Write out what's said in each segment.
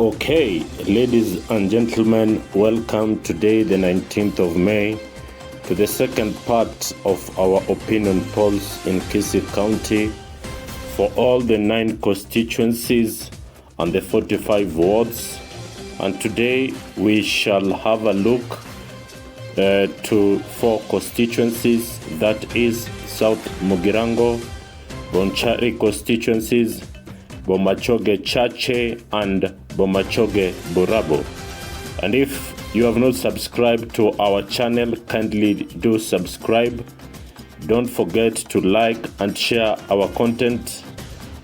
Okay, ladies and gentlemen, welcome today, the 19th of May, to the second part of our opinion polls in Kisii County for all the 9 constituencies and the 45 wards. And today we shall have a look to 4 constituencies, that is South Mugirango, Bonchari constituencies, Bomachoge Chache and Bomachoge Burabo. And if you have not subscribed to our channel, kindly do subscribe. Don't forget to like and share our content,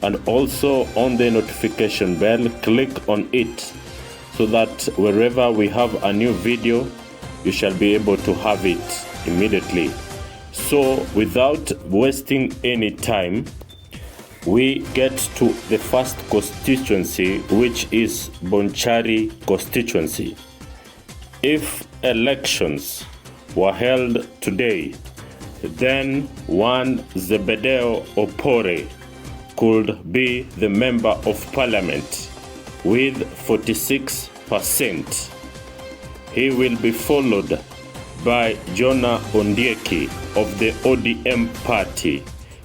and also on the notification bell, click on it so that wherever we have a new video, you shall be able to have it immediately. So without wasting any time, we get to the first constituency, which is Bonchari constituency. If elections were held today, then one Zebedeo Opore could be the member of parliament with 46%. He will be followed by Jonah Ondieki of the ODM party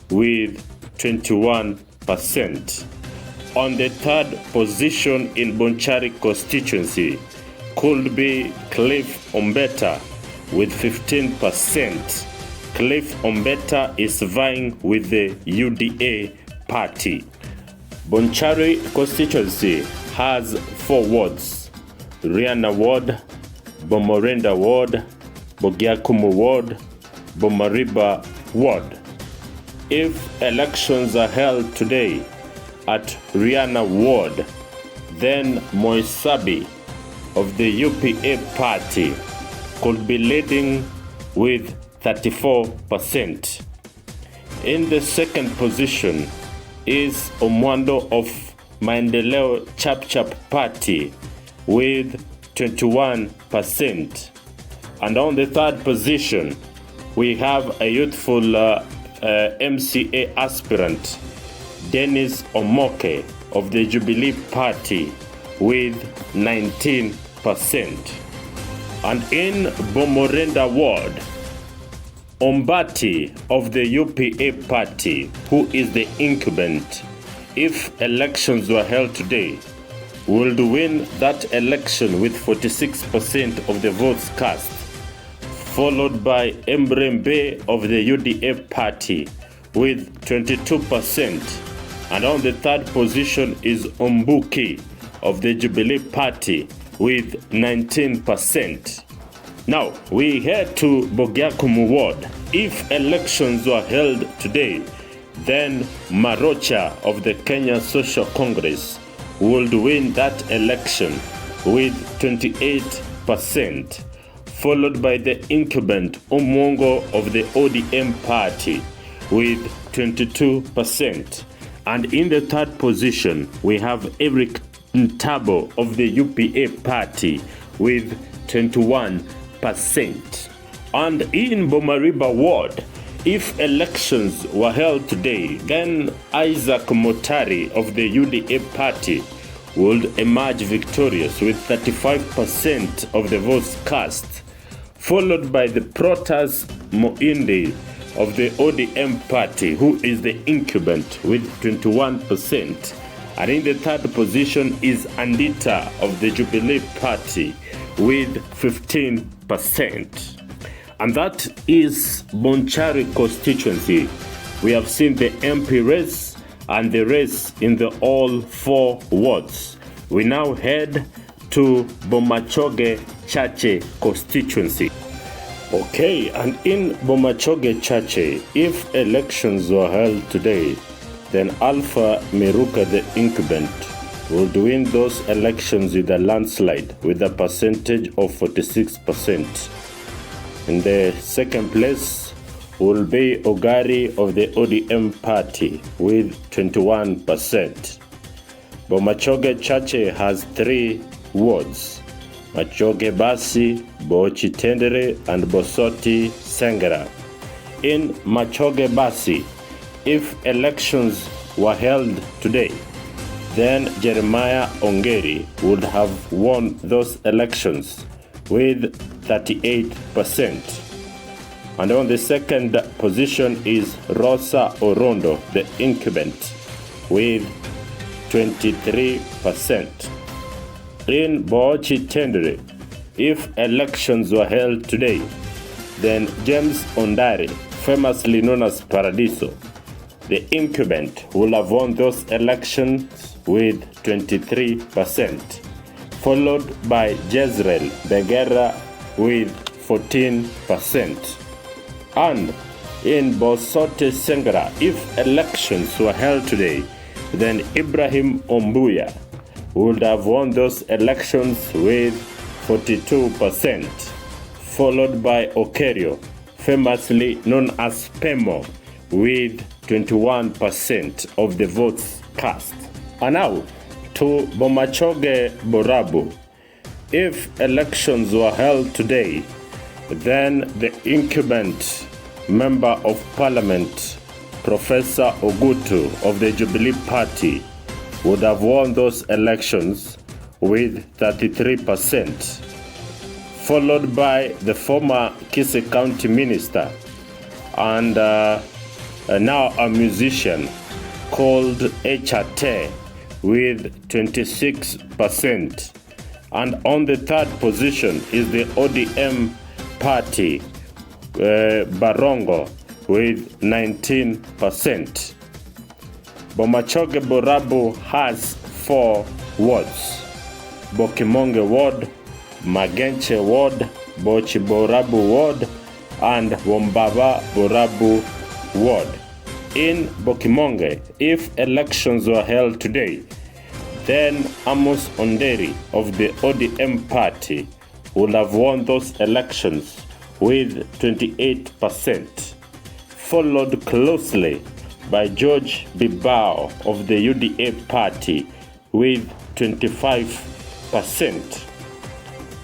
with 21%. On the third position in Bonchari constituency could be Cliff Ombeta with 15%. Cliff Ombeta is vying with the UDA party. Bonchari constituency has 4 wards: Riana ward, Bomorenda ward, Bogiakumu ward, Bomariba ward. If elections are held today at Riana ward, then Moisabi of the UPA party could be leading with 34%. In the second position is Omwando of Maendeleo Chap party with 21%. And on the third position, we have a youthful MCA aspirant, Dennis Omoke of the Jubilee Party with 19%. And in Bomorenda ward, Ombati of the UPA party, who is the incumbent, if elections were held today, would win that election with 46% of the votes cast, followed by Embrembe of the UDA party with 22%. And on the third position is Ombuki of the Jubilee party with 19%. Now, we head to Bogiakumu ward. If elections were held today, then Marocha of the Kenya Social Congress would win that election with 28%. Followed by the incumbent Omongo of the ODM party with 22%. And in the third position, we have Eric Ntabo of the UPA party with 21%. And in Bomariba ward, if elections were held today, then Isaac Motari of the UDA party would emerge victorious with 35% of the votes cast, followed by the Protas Moindi of the ODM party, who is the incumbent with 21%. And in the third position is Andita of the Jubilee party with 15%. And that is Bonchari constituency. We have seen the MP race and the race in the all 4 wards. We now head to Bomachoge Chache constituency. Okay, and in Bomachoge Chache, if elections were held today, then Alfa Meruka, the incumbent, would win those elections with a landslide with a percentage of 46%. In the second place will be Ogari of the ODM party with 21%. Bomachoge Chache has 3 wards: Machoge Basi, Bochi Tendere, and Bosoti Sengera. In Machoge Basi, if elections were held today, then Jeremiah Ongeri would have won those elections with 38%. And on the second position is Rosa Orondo, the incumbent, with 23%. In Bochi Tendere, if elections were held today, then James Ondari, famously known as Paradiso, the incumbent, will have won those elections with 23%, followed by Jezreel Begera with 14%. And in Bosote Sengara, if elections were held today, then Ibrahim Ombuya would have won those elections with 42%, followed by Okerio, famously known as Pemo, with 21% of the votes cast. And now to Bomachoge Borabu. If elections were held today, then the incumbent Member of Parliament, Professor Ogutu of the Jubilee Party, would have won those elections with 33%, followed by the former Kisii County Minister and now a musician called Echate with 26%. And on the third position is the ODM party, Barongo, with 19%. Bomachoge Borabu has 4 wards: Bokimonge Ward, Magenche Ward, Bochi Borabu Ward, and Wombaba Borabu Ward. In Bokimonge, if elections were held today, then Amos Onderi of the ODM party would have won those elections with 28%, followed closely by George Bibao of the UDA party with 25%.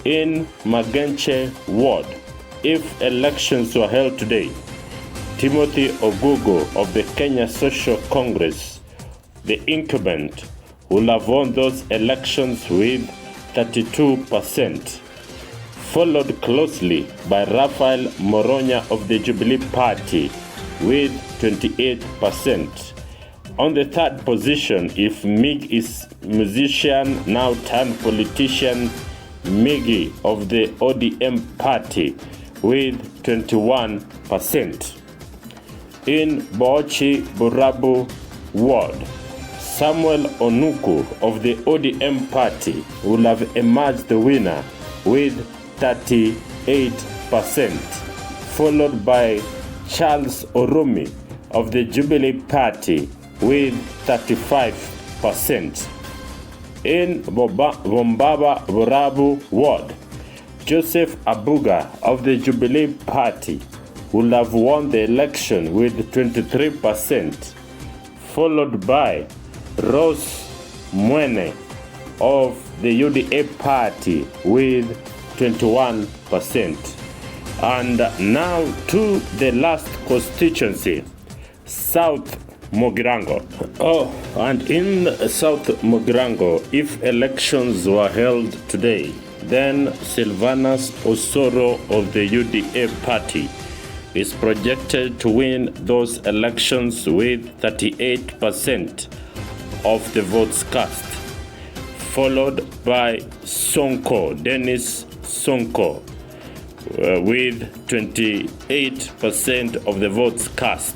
In Magenche Ward, if elections were held today, Timothy Ogugo of the Kenya Social Congress, the incumbent, will have won those elections with 32%, followed closely by Raphael Moronya of the Jubilee Party with 28%. On the third position, if Mig is musician, now turned politician, Migi of the ODM Party with 21%. In Bochi Borabu Ward, Samuel Onuku of the ODM Party will have emerged the winner with 38%, followed by Charles Orumi of the Jubilee Party with 35%. In Wombaba Borabu Ward, Joseph Abuga of the Jubilee Party will have won the election with 23%, followed by Rose Mwene of the UDA Party with 21%. And now to the last constituency, South Mugirango. And in South Mugirango, if elections were held today, then Sylvanus Osoro of the UDA Party is projected to win those elections with 38% of the votes cast, followed by Sonko, Dennis Sonko, with 28% of the votes cast.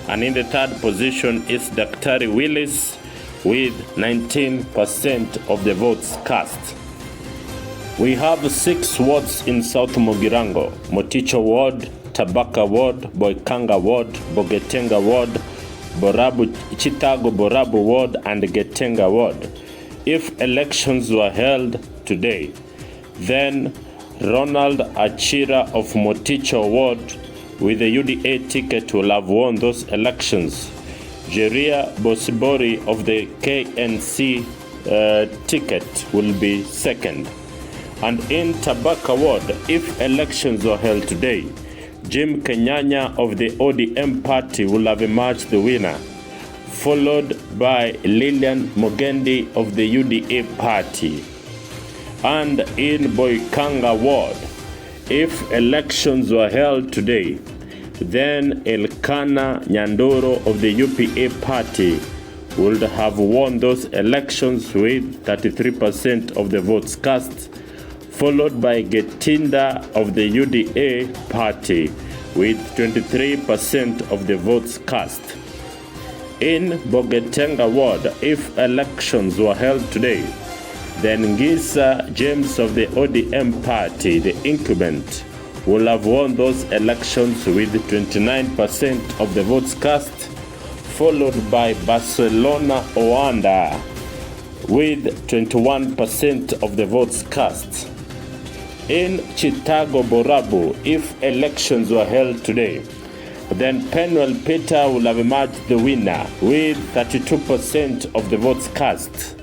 And in the third position is Dr. Willis with 19% of the votes cast. We have 6 wards in South Mugirango: Moticho Ward, Tabaka Ward, Boikanga Ward, Bogetenga Ward, Borabu, Chitago Borabu Ward, and Getenga Ward. If elections were held today, then Ronald Achira of Moticho Ward with the UDA ticket will have won those elections. Jeria Bosibori of the KNC ticket will be second. And in Tabaka Ward, if elections were held today, Jim Kenyanya of the ODM party will have emerged the winner, followed by Lilian Mugendi of the UDA party. And in Boikanga ward, if elections were held today, then Elkanah Nyandoro of the UPA party would have won those elections with 33% of the votes cast, followed by Getinda of the UDA party with 23% of the votes cast. In Bogetenga ward, if elections were held today, then Ngisa James of the ODM party, the incumbent, will have won those elections with 29% of the votes cast, followed by Barcelona Oanda with 21% of the votes cast. In Chicago Borabu, if elections were held today, then Penuel Peter will have emerged the winner with 32% of the votes cast,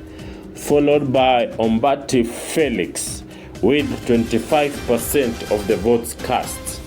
followed by Ombati Felix with 25% of the votes cast.